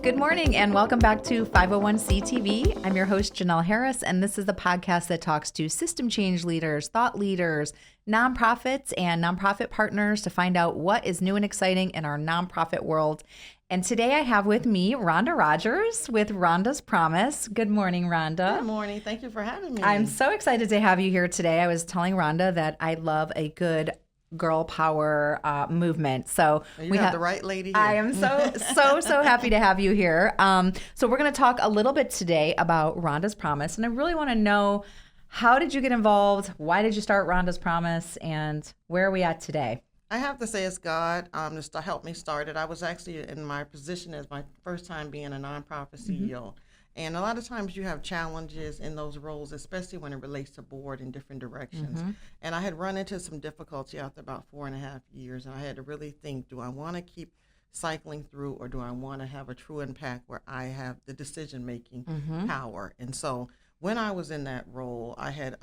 Good morning and welcome back to 501c TV. I'm your host, Janelle Harris, and this is the podcast that talks to system change leaders, thought leaders, nonprofits, and nonprofit partners to find out what is new and exciting in our nonprofit world. And today I have with me Rhonda Rogers with Rhonda's Promise. Good morning, Rhonda. Good morning. Thank you for having me. I'm so excited to have you here today. I was telling Rhonda that I love a good girl power movement. So we have the right lady here. I am so happy to have you here. So we're going to talk a little bit today about Rhonda's Promise. And I really want to know, how did you get involved? Why did you start Rhonda's Promise? And where are we at today? I have to say it's God to help me start it. I was actually in my position as my first time being a nonprofit CEO. And a lot of times you have challenges in those roles, especially when it relates to board in different directions. And I had run into some difficulty after about 4.5 years, and I had to really think, do I want to keep cycling through, or do I want to have a true impact where I have the decision-making power? And so when I was in that role, I had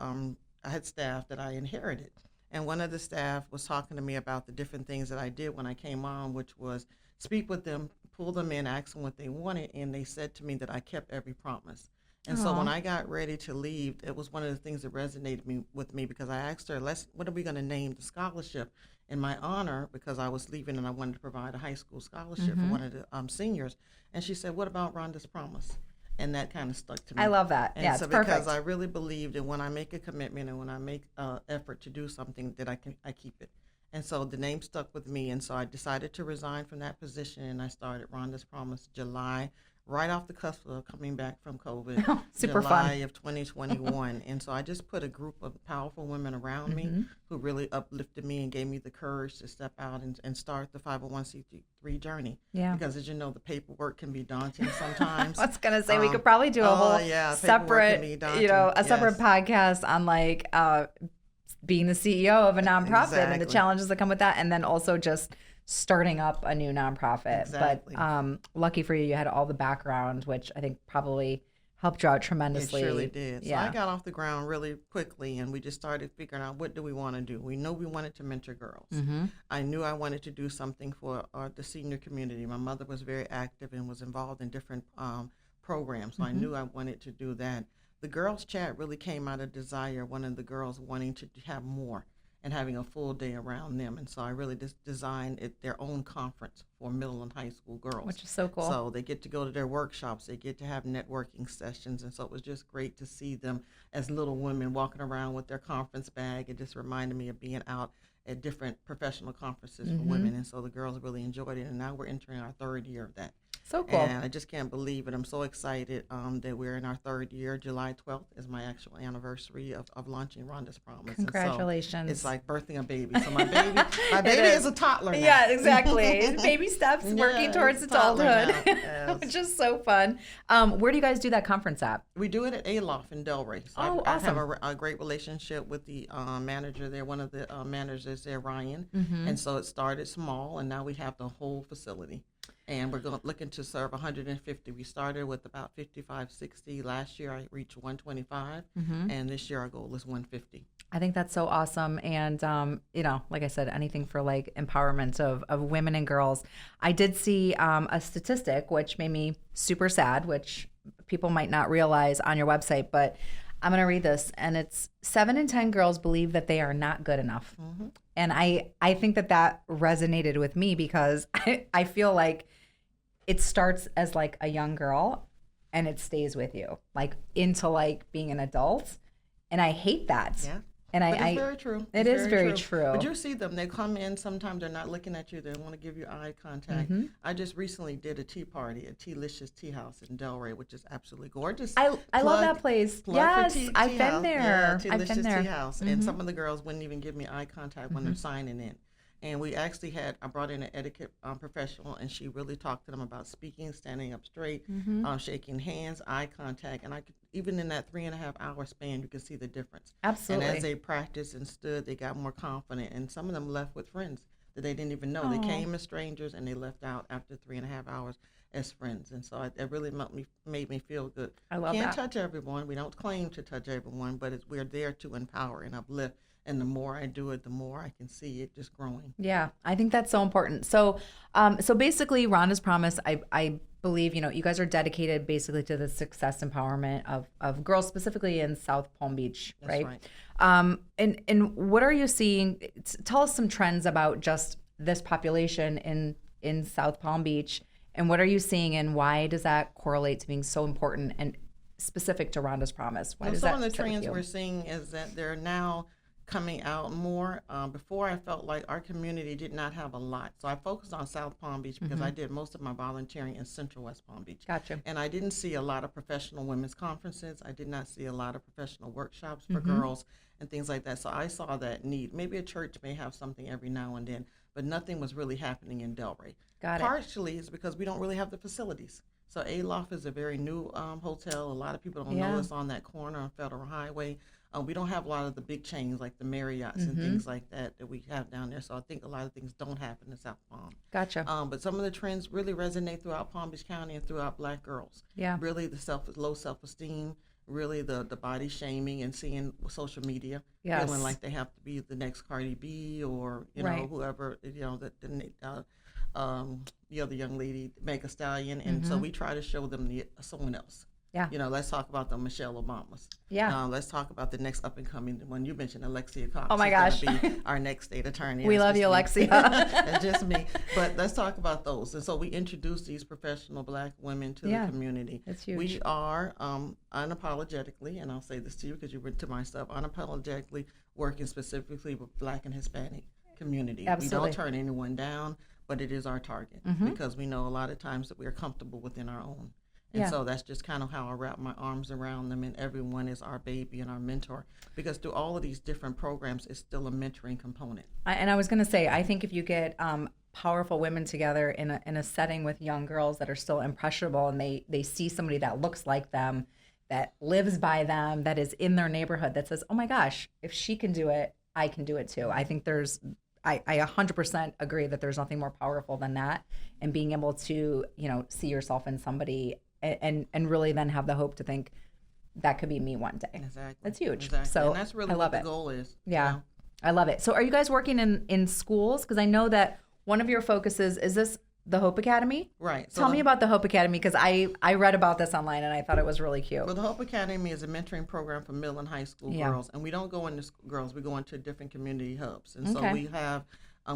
staff that I inherited. And one of the staff was talking to me about the different things that I did when I came on, which was speak with them, pull them in, ask them what they wanted, and they said to me that I kept every promise. And so when I got ready to leave, it was one of the things that resonated with me because I asked her, what are we going to name the scholarship in my honor, because I was leaving and I wanted to provide a high school scholarship for one of the seniors. And she said, what about Rhonda's Promise? And that kind of stuck to me. I love that. And yeah, so it's perfect. Because I really believe that when I make a commitment and when I make an effort to do something, that I keep it. And so the name stuck with me, and so I decided to resign from that position, and I started Rhonda's Promise July, right off the cusp of coming back from COVID, Super July fun. of 2021. And so I just put a group of powerful women around me who really uplifted me and gave me the courage to step out and start the 501c3 journey. Yeah. Because as you know, the paperwork can be daunting sometimes. I was going to say, we could probably do a whole separate, separate podcast on like being the CEO of a nonprofit and the challenges that come with that, and then also just starting up a new nonprofit. Exactly. But lucky for you, you had all the background, which I think probably helped you out tremendously. It surely did. Yeah. So I got off the ground really quickly, and we just started figuring out, what do we want to do? We know we wanted to mentor girls. I knew I wanted to do something for the senior community. My mother was very active and was involved in different programs, so I knew I wanted to do that. The girls' chat really came out of desire, one of the girls wanting to have more and having a full day around them. And so I really just designed their own conference for middle and high school girls. Which is so cool. So they get to go to their workshops, they get to have networking sessions. And so it was just great to see them as little women walking around with their conference bag. It just reminded me of being out at different professional conferences for women. And so the girls really enjoyed it. And now we're entering our third year of that. So cool. And I just can't believe it. I'm so excited that we're in our third year. July 12th is my actual anniversary of launching Rhonda's Promise. Congratulations. And so it's like birthing a baby. So my baby is a toddler now. Yeah, exactly. Baby steps, working towards adulthood, which is so fun. Where do you guys do that conference at? We do it at Aloft in Delray. So awesome. I have a great relationship with the manager there. One of the managers there, Ryan. And so it started small, and now we have the whole facility. And we're looking to serve 150. We started with about 55, 60. Last year, I reached 125. And this year, our goal is 150. I think that's so awesome. And, like I said, anything for like empowerment of women and girls. I did see a statistic, which made me super sad, which people might not realize on your website, but I'm going to read this. And it's 7 in 10 girls believe that they are not good enough. And I think that resonated with me because I feel like it starts as like a young girl and it stays with you like into like being an adult. And I hate that. Yeah. And but it's very true. It is very true. But you see them, they come in, sometimes they're not looking at you, they want to give you eye contact. I just recently did a tea party at Tealicious Tea House in Delray, which is absolutely gorgeous. I love that place. Yes, I've been there. Yeah, Tealicious Tea House. And some of the girls wouldn't even give me eye contact when they're signing in. And we actually I brought in an etiquette professional, and she really talked to them about speaking, standing up straight, shaking hands, eye contact. And I could, even in that 3.5-hour span, you can see the difference. Absolutely. And as they practiced and stood, they got more confident. And some of them left with friends that they didn't even know. They came as strangers, and they left out after 3.5 hours as friends. And so it really made me feel good. I love Can't that. touch everyone. We don't claim to touch everyone, but we're there to empower and uplift. And the more I do it, the more I can see it just growing. Yeah, I think that's so important. So, so basically, Rhonda's Promise, I believe, you guys are dedicated basically to the success empowerment of girls, specifically in South Palm Beach, That's right? right. And what are you seeing? Tell us some trends about just this population in South Palm Beach, and what are you seeing, and why does that correlate to being so important and specific to Rhonda's Promise? Why does Some that of the sit with trends you? we're seeing is that they're now coming out more. Before, I felt like our community did not have a lot. So I focused on South Palm Beach because I did most of my volunteering in Central West Palm Beach. Gotcha. And I didn't see a lot of professional women's conferences. I did not see a lot of professional workshops for girls and things like that. So I saw that need. Maybe a church may have something every now and then, but nothing was really happening in Delray. Got it. Partially is because we don't really have the facilities. So Aloft is a very new hotel. A lot of people don't know it's on that corner on Federal Highway. We don't have a lot of the big chains like the Marriotts and things like that we have down there. So I think a lot of things don't happen in South Palm. Gotcha. But some of the trends really resonate throughout Palm Beach County and throughout Black girls. Yeah. Really the low self-esteem, really the body shaming and seeing social media, Yes. feeling like they have to be the next Cardi B or, Right. whoever, the other young lady, Meg Thee Stallion. And so we try to show them someone else. Yeah. Let's talk about the Michelle Obamas. Yeah. Let's talk about the next up and coming one. You mentioned Alexia Cox. Oh my is gosh. gonna be our next state attorney. We That's love just you, me. Alexia. That's just me. But let's talk about those. And so we introduce these professional Black women to the community. That's huge. We are unapologetically, and I'll say this to you because you went to my stuff, unapologetically working specifically with Black and Hispanic community. Absolutely. We don't turn anyone down, but it is our target because we know a lot of times that we are comfortable within our own. And so that's just kind of how I wrap my arms around them, and everyone is our baby and our mentor. Because through all of these different programs, it's still a mentoring component. And I was going to say, I think if you get powerful women together in a setting with young girls that are still impressionable, and they see somebody that looks like them, that lives by them, that is in their neighborhood, that says, oh my gosh, if she can do it, I can do it too. I think I 100% agree that there's nothing more powerful than that, and being able to, see yourself in somebody and really then have the hope to think that could be me one day. Exactly. That's huge. Exactly. So and that's really I love what it. the goal is. Yeah. I love it. So are you guys working in schools? Because I know that one of your focuses is this the Hope Academy? Right. Tell me about the Hope Academy, because I read about this online and I thought it was really cute. Well, the Hope Academy is a mentoring program for middle and high school girls, and we don't go into girls. We go into different community hubs, and so we have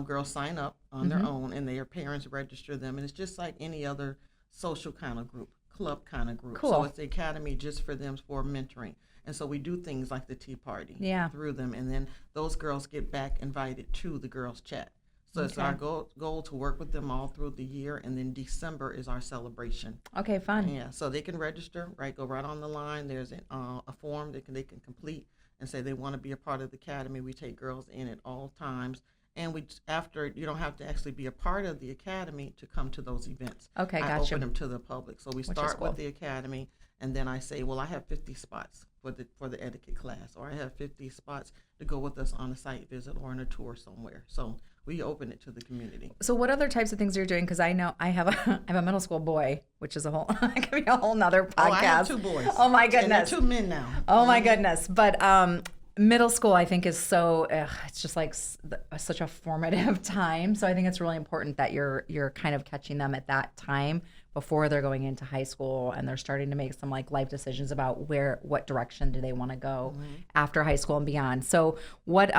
girls sign up on their own, and their parents register them, and it's just like any other social kind of group, club kind of group. Cool. So it's the academy just for them for mentoring. And so we do things like the tea party through them, and then those girls get back invited to the girls chat. So it's our goal to work with them all through the year, and then December is our celebration. Okay, fun. Yeah, so they can register, right? Go right on the line. There's a form they can complete and say they want to be a part of the academy. We take girls in at all times, and you don't have to actually be a part of the academy to come to those events. Okay, I gotcha. open them to the public. So we start with the academy, and then I say, well, I have 50 spots for the etiquette class, or I have 50 spots to go with us on a site visit or on a tour somewhere. So we open it to the community. So what other types of things are you doing? Because I know I have a middle school boy, which is it could be a whole nother podcast. Oh, I have 2 boys. Oh my And they're goodness. 2 men now. Oh my goodness. But middle school, I think, is so it's just like such a formative time. So I think it's really important that you're kind of catching them at that time before they're going into high school, and they're starting to make some like life decisions about what direction do they want to go after high school and beyond. So what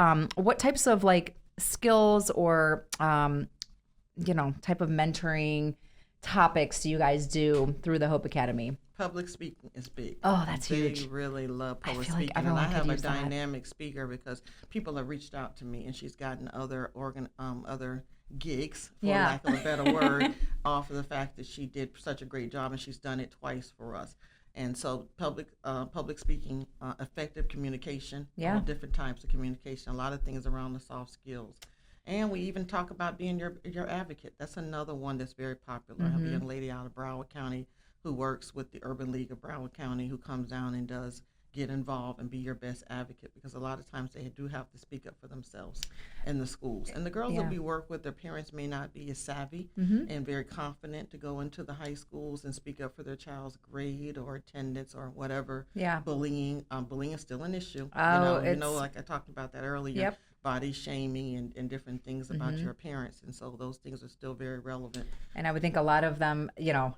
types of like skills or type of mentoring topics do you guys do through the Hope Academy? Public speaking is big. Oh, that's huge. They really love public feel like speaking, and everyone I could have a use that. dynamic speaker because people have reached out to me, and she's gotten other gigs, for lack of a better word, off of the fact that she did such a great job, and she's done it twice for us. And so public speaking, effective communication, all different types of communication, a lot of things around the soft skills. And we even talk about being your advocate. That's another one that's very popular. I have a young lady out of Broward County who works with the Urban League of Broward County, who comes down and does get involved and be your best advocate, because a lot of times they do have to speak up for themselves in the schools. And the girls that we work with, their parents may not be as savvy and very confident to go into the high schools and speak up for their child's grade or attendance or whatever. Yeah. Bullying is still an issue. Oh, like I talked about that earlier. Yep. body shaming and different things about your appearance. And so those things are still very relevant. And I would think a lot of them,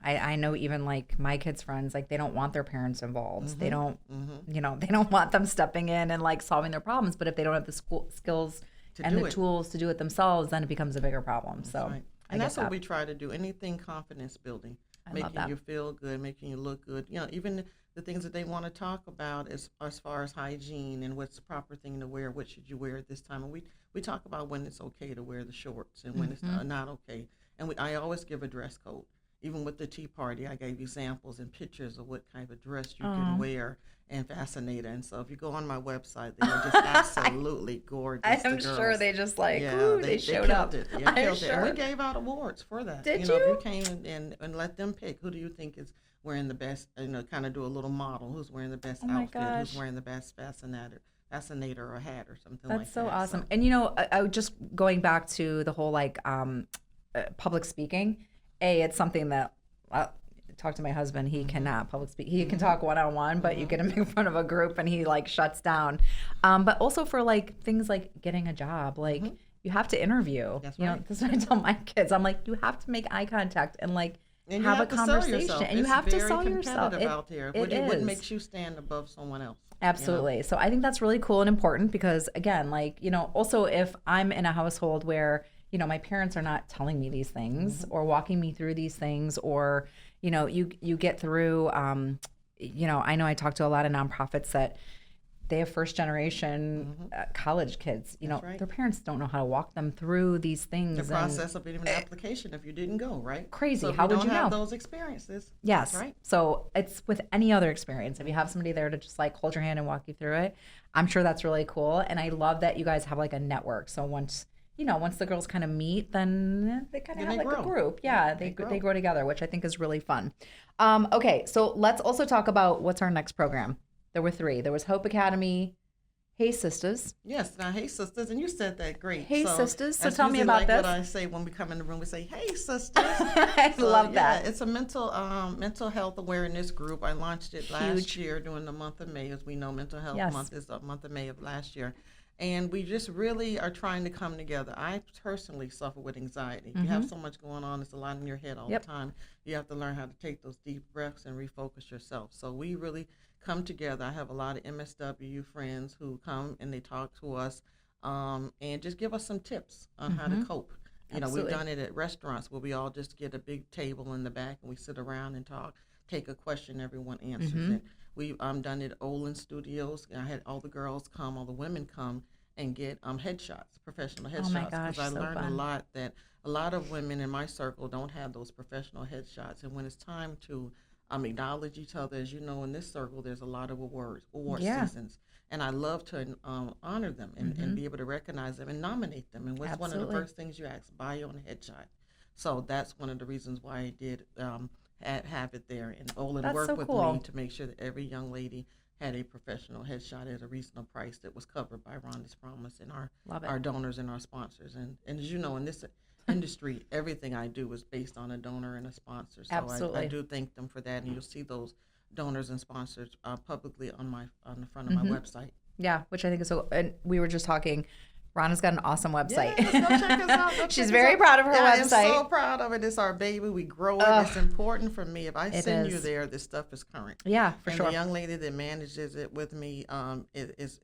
I know even like my kids' friends, like they don't want their parents involved. They don't, they don't want them stepping in and like solving their problems. But if they don't have the skills and the tools to do it themselves, then it becomes a bigger problem. So, right. And that's what we try to do. Anything confidence building, making you feel good, making you look good. Even the things that they want to talk about as far as hygiene and what's the proper thing to wear, what should you wear at this time. And we talk about when it's okay to wear the shorts and when it's not okay. And I always give a dress code. Even with the Tea Party, I gave examples and pictures of what kind of dress you can wear and fascinate. And so if you go on my website, they are just absolutely gorgeous. I'm sure they just like, they showed killed up. It. Yeah, killed it. And we gave out awards for that. Did you? If you came and let them pick, who do you think is wearing the best, kind of do a little model, who's wearing the best outfit, who's wearing the best fascinator or hat or something like that. That's so awesome. So. And I just going back to the whole like public speaking, it's something that I talk to my husband, he cannot public speak. He can talk one-on-one, but you get him in front of a group and he like shuts down. But also for like things like getting a job, like you have to interview. That's right. That's what I tell my kids. I'm like, you have to make eye contact and like have a conversation, and you have to sell yourself. It's very competitive out there. What makes you stand above someone else? Absolutely. So I think that's really cool and important because, again, like, also if I'm in a household where, my parents are not telling me these things or walking me through these things, or, you get through, I know I talk to a lot of nonprofits that they have first generation college kids. Their parents don't know how to walk them through these things. The process of even an application if you didn't go, right? Crazy. So how would you know? Have those experiences. Yes. That's right. So it's with any other experience. If you have somebody there to just like hold your hand and walk you through it, I'm sure that's really cool. And I love that you guys have like a network. So once the girls kind of meet, then they kind of have like a group. Yeah, they grow together, which I think is really fun. Okay, so let's also talk about what's our next program. There were 3. There was Hope Academy, Hey Sisters. Yes, now Hey Sisters, and you said that great. Hey Sisters, so tell me about like this. What I say when we come in the room, we say, "Hey Sisters." I love that. It's a mental health awareness group. I launched it last year during the month of May. As we know, Mental Health Month is the month of May of last year. And we just really are trying to come together. I personally suffer with anxiety. You have so much going on. It's a lot in your head all the time. You have to learn how to take those deep breaths and refocus yourself. So we really come together. I have a lot of MSW friends who come and they talk to us and just give us some tips on how to cope. We've done it at restaurants where we all just get a big table in the back and we sit around and talk, take a question, everyone answers it. We've done it at Olin Studios. I had all the girls come, all the women come and get headshots, professional headshots. Because I learned a lot that a lot of women in my circle don't have those professional headshots. And when it's time to acknowledge each other, as you know, in this circle, there's a lot of award seasons. And I love to honor them and be able to recognize them and nominate them. And what's one of the first things you ask? Bio and headshot. So that's one of the reasons why I did have it there. And Olin worked with me to make sure that every young lady had a professional headshot at a reasonable price that was covered by Rhonda's Promise and our donors and our sponsors. And as you know, in this industry, everything I do is based on a donor and a sponsor. So I do thank them for that. And you'll see those donors and sponsors publicly on the front of my website. Yeah, which I think is so. And we were just talking. Rhonda's got an awesome website. Yes, go check us out. She's very proud of her website. I'm so proud of it. It's our baby. We grow it. It's important for me. If I send you there, this stuff is current. Yeah, for sure. And the young lady that manages it with me, it's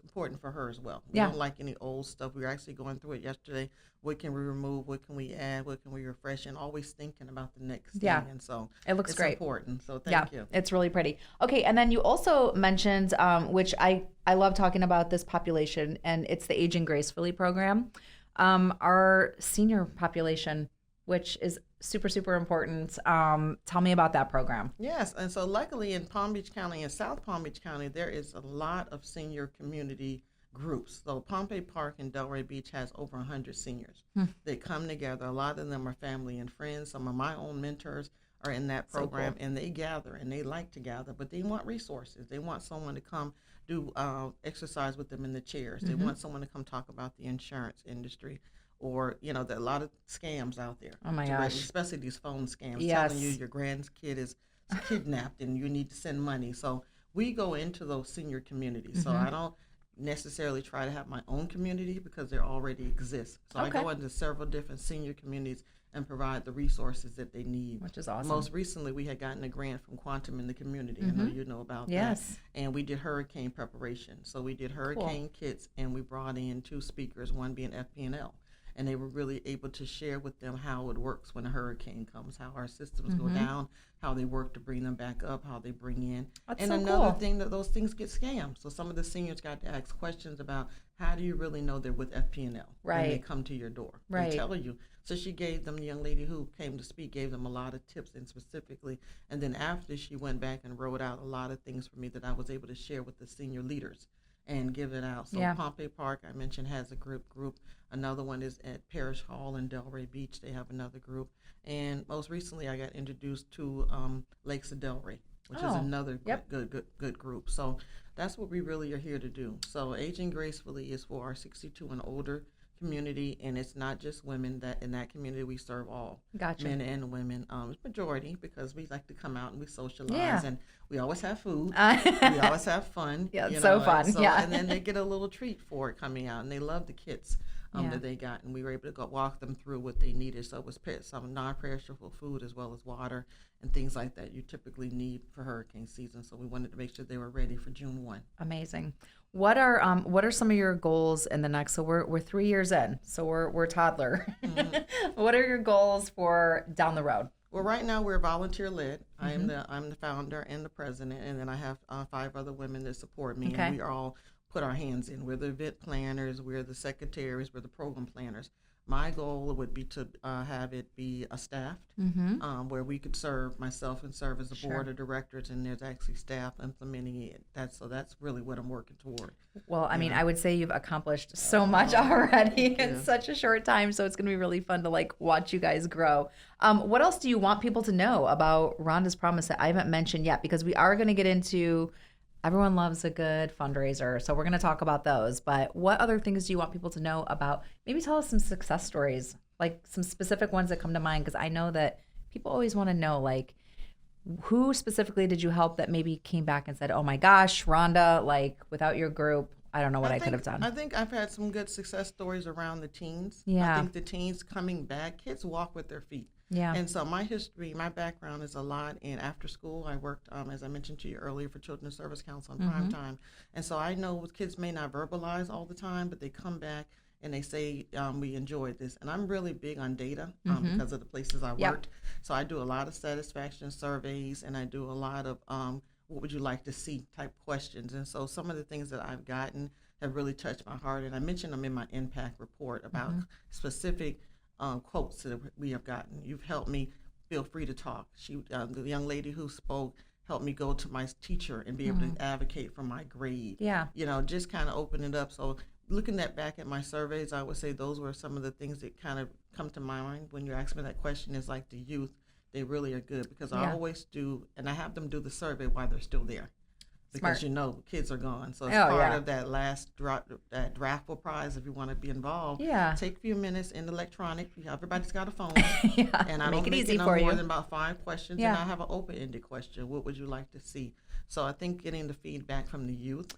important for her as well. We don't like any old stuff. We were actually going through it yesterday. What can we remove? What can we add? What can we refresh? And always thinking about the next thing. And so it looks great. It's important. So thank you. It's really pretty. Okay, and then you also mentioned, which I love talking about this population, and it's the Aging Gracefully program. Our senior population, which is super, super important. Tell me about that program. Yes, and so luckily in Palm Beach County and South Palm Beach County, there is a lot of senior community groups. So Pompey Park and Delray Beach has over 100 seniors. They come together. A lot of them are family and friends. Some of my own mentors are in that program, and they gather, and they like to gather, but they want resources. They want someone to come do exercise with them in the chairs. They want someone to come talk about the insurance industry, or there are a lot of scams out there. Oh my gosh! Especially these phone scams telling you your grandkid is kidnapped and you need to send money. So we go into those senior communities. So I don't necessarily try to have my own community because there already exists. So I Okay. go into several different senior communities and provide the resources that they need. Which is awesome. Most recently, we had gotten a grant from Quantum in the Community. I know you know about Yes. that. And we did hurricane preparation. So we did hurricane kits, and we brought in 2 speakers, one being FP&L. And they were really able to share with them how it works when a hurricane comes, how our systems go down, how they work to bring them back up, how they bring in. That's and so another cool. thing, that those things get scammed. So some of the seniors got to ask questions about, how do you really know they're with FP&L when they Right. come to your door? Right. They tell you. So she gave them, the young lady who came to speak, gave them a lot of tips, and specifically. And then after, she went back and wrote out a lot of things for me that I was able to share with the senior leaders and give it out. So Yeah. Pompey Park, I mentioned, has a group. Another one is at Parish Hall in Delray Beach. They have another group. And most recently, I got introduced to Lakes of Delray, which is Oh, another yep. good group. So that's what we really are here to do. So Aging Gracefully is for our 62 and older community, and it's not just women. That in that community we serve all, Gotcha. men and women. Majority, because we like to come out and we socialize, Yeah. and we always have food. We always have fun. Yeah, it's so fun. Yeah. And then they get a little treat for it coming out, and they love the kits Yeah. that they got, and we were able to go walk them through what they needed. So it was some non-perishable food as well as water and things like that you typically need for hurricane season. So we wanted to make sure they were ready for June 1. Amazing. What are some of your goals in the next? So we're 3 years in, so we're toddler. What are your goals for down the road? Well, right now we're volunteer led. I'm the founder and the president, and then I have 5 other women that support me, Okay. and we all put our hands in. We're the event planners, we're the secretaries, we're the program planners. My goal would be to have it be a staffed, where we could serve myself and serve as a board of directors, and there's actually staff implementing it. That's really what I'm working toward. Well, I mean, I would say you've accomplished so much already in you. such a short time, so it's going to be really fun to watch you guys grow. What else do you want people to know about Rhonda's Promise that I haven't mentioned yet? Because we are going to get into, everyone loves a good fundraiser, so we're going to talk about those. But what other things do you want people to know about? Maybe tell us some success stories, like some specific ones that come to mind, because I know that people always want to know, who specifically did you help that maybe came back and said, oh my gosh, Rhonda, without your group, I don't know what I could have done. I think I've had some good success stories around the teens. Yeah. I think the teens coming back, kids walk with their feet. Yeah. And so my history, my background is a lot in after school. I worked, as I mentioned to you earlier, for Children's Service Council on prime time. And so I know kids may not verbalize all the time, but they come back and they say, we enjoyed this. And I'm really big on data because of the places I worked. So I do a lot of satisfaction surveys, and I do a lot of what would you like to see type questions. And so some of the things that I've gotten have really touched my heart. And I mentioned them in my impact report about specific quotes that we have gotten. You've helped me feel free to talk. The young lady who spoke helped me go to my teacher and be able to advocate for my grade. Yeah. Just kind of open it up. So looking back at my surveys, I would say those were some of the things that kind of come to my mind when you ask me that question. Is like the youth, they really are good, because I always do, and I have them do the survey while they're still there. Because Smart. kids are gone, so it's Oh, part yeah. of that last that draftful prize. If you want to be involved, Yeah. take a few minutes in electronic. Everybody's got a phone, Yeah. and I Make don't it make easy it no for more you. than about 5 questions. Yeah. And I have an open-ended question: what would you like to see? So I think getting the feedback from the youth.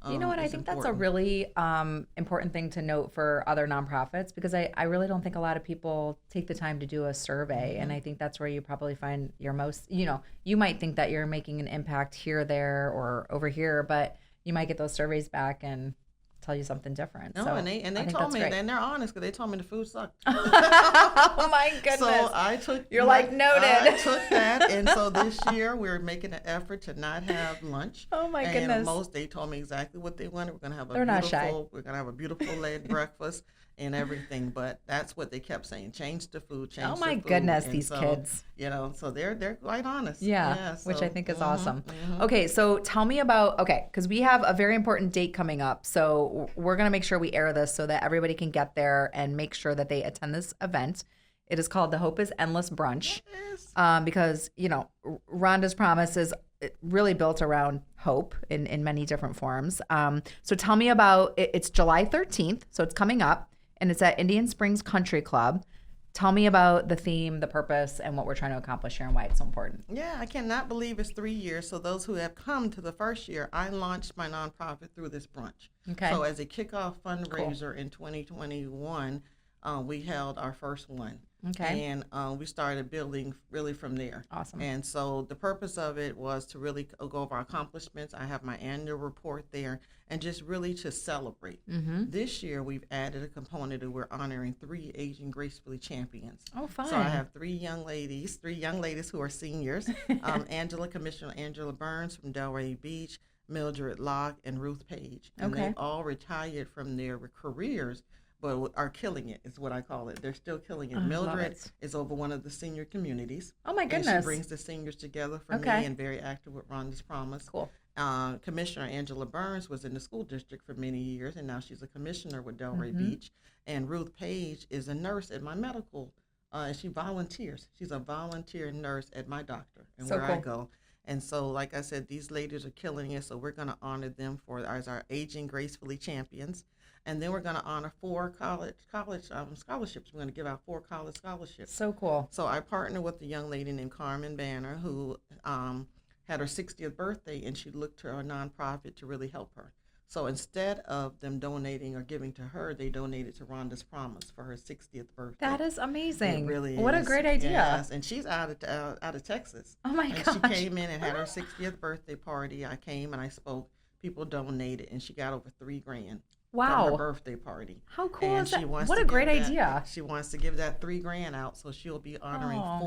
You know what? I is think that's a important. really important thing to note for other nonprofits, because I really don't think a lot of people take the time to do a survey. And I think that's where you probably find your most, you might think that you're making an impact here, there, or over here, but you might get those surveys back and tell you something different. No, So and they I think told that's me, great. and they're honest, because they told me the food sucked. Oh my goodness. So I took. You're like, noted. I took that, and so this year we're making an effort to not have lunch. Oh my and goodness. They told me exactly what they wanted. We're gonna have They're not shy. We're gonna have a beautiful led breakfast and everything. But that's what they kept saying: change the food, change. Oh the my food. goodness, And these so, kids. So they're quite honest. Yeah, which I so, think is awesome. mhm. Okay, so tell me about, because we have a very important date coming up. So we're going to make sure we air this so that everybody can get there and make sure that they attend this event. It is called the Hope is Endless Brunch, Yes. because, Rhonda's Promise is really built around hope in many different forms. So tell me about, it's July 13th, so it's coming up, and it's at Indian Springs Country Club. tell me about the theme, the purpose, and what we're trying to accomplish here and why it's so important. Yeah, I cannot believe it's 3 years. So those who have come to the first year, I launched my nonprofit through this brunch. Okay. So as a kickoff fundraiser in 2021, we held our first one. Okay. And we started building really from there. Awesome. And so the purpose of it was to really go over our accomplishments. I have my annual report there, and just really to celebrate. This year, we've added a component that we're honoring 3 Aging Gracefully champions. Oh, fun. So I have 3 young ladies who are seniors, Commissioner Angela Burns from Delray Beach, Mildred Locke, and Ruth Page. And Okay. they've all retired from their careers, but are killing it, is what I call it. They're still killing it. I love Mildred it. is over one of the senior communities. Oh, my And goodness. she brings the seniors together for Okay. me, and very active with Rhonda's Promise. Cool. Commissioner Angela Burns was in the school district for many years, and now she's a commissioner with Delray Beach. And Ruth Page is a nurse at my medical, and she volunteers. She's a volunteer nurse at my doctor and So where I cool. go. And so, like I said, these ladies are killing it, so we're going to honor them as our Aging Gracefully champions. And then we're going to honor 4 college scholarships. We're going to give out 4 college scholarships. So cool. So I partnered with a young lady named Carmen Banner who had her 60th birthday, and she looked to our nonprofit to really help her. So instead of them donating or giving to her, they donated to Rhonda's Promise for her 60th birthday. That is amazing. It really What a is. great idea. Yes, and she's out of Texas. Oh, my And gosh. she came in and had her 60th birthday party. I came and I spoke. People donated, and she got over $3 grand. From her Wow. birthday party. How cool And is that? she wants What to a great give that- idea. She wants to give that $3 grand out, so she'll be honoring Aw.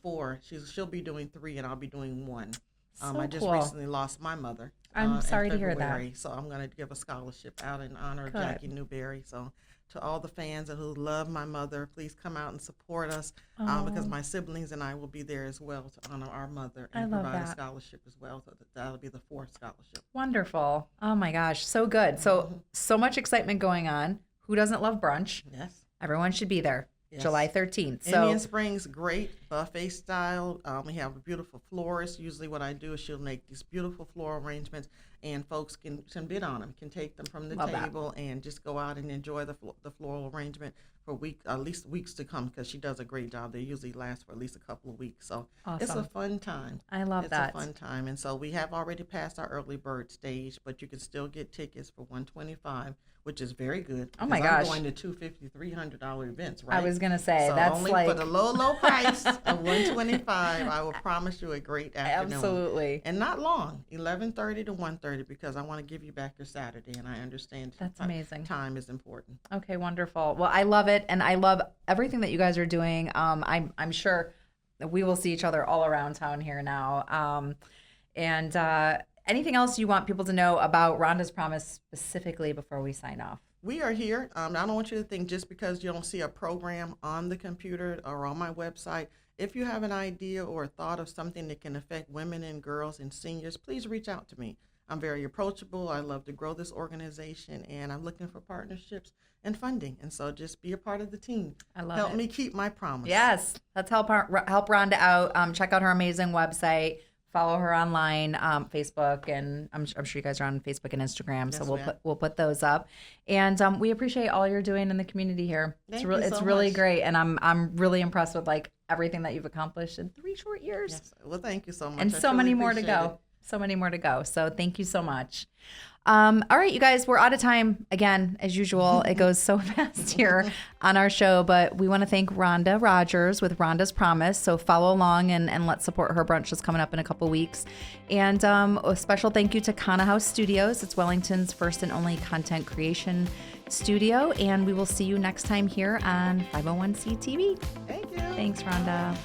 4. She'll be doing 3, and I'll be doing 1. So I just cool. recently lost my mother. I'm in sorry to hear that. February, so I'm going to give a scholarship out in honor of Good. Jackie Newberry. So to all the fans who love my mother, please come out and support us, because my siblings and I will be there as well to honor our mother and I love provide a that. scholarship as well. So that'll be the 4th scholarship. Wonderful. Oh my gosh, so good. So much excitement going on. Who doesn't love brunch? Yes. Everyone should be there. Yes. July 13th. So Indian Springs, great buffet style. We have a beautiful florist. Usually what I do is she'll make these beautiful floral arrangements, and folks can bid on them, can take them from the Love that. table and just go out and enjoy the floral arrangement for at least weeks to come, because she does a great job. They usually last for at least a couple of weeks. So it's a Awesome. fun time. I love that. It's a fun time. And so we have already passed our early bird stage, but you can still get tickets for $125, which is very good. Oh my because gosh. I'm going to $250, $300 events, right? I was gonna say So that's only like for the low price of $125, I will promise you a great afternoon. absolutely. And not long, 11:30 to 1:30, because I want to give you back your Saturday, and I understand That's amazing. Time is important. Okay, wonderful. Well, I love it, and I love everything that you guys are doing. I'm sure that we will see each other all around town here now. Anything else you want people to know about Rhonda's Promise specifically before we sign off? We are here. I don't want you to think just because you don't see a program on the computer or on my website. If you have an idea or a thought of something that can affect women and girls and seniors, please reach out to me. I'm very approachable. I love to grow this organization, and I'm looking for partnerships and funding. And so just be a part of the team. I love Help it. me keep my promise. Yes, let's help Rhonda out. Check out her amazing website. Follow her online, Facebook, and I'm sure you guys are on Facebook and Instagram. So Yes, we'll put those up. And we appreciate all you're doing in the community here. Thank It's you so really much. great, and I'm really impressed with like everything that you've accomplished in 3 short years. Yes. Well, thank you so much. And I so truly many more to appreciate go. it. So many more to go. So thank you so much. All right, you guys, we're out of time again, as usual. It goes so fast here on our show, but we want to thank Rhonda Rogers with Rhonda's Promise. So follow along and let's support her brunch that's coming up in a couple weeks. And a special thank you to Kana House Studios. It's Wellington's first and only content creation studio. And we will see you next time here on 501c TV. Thank you. Thanks, Rhonda.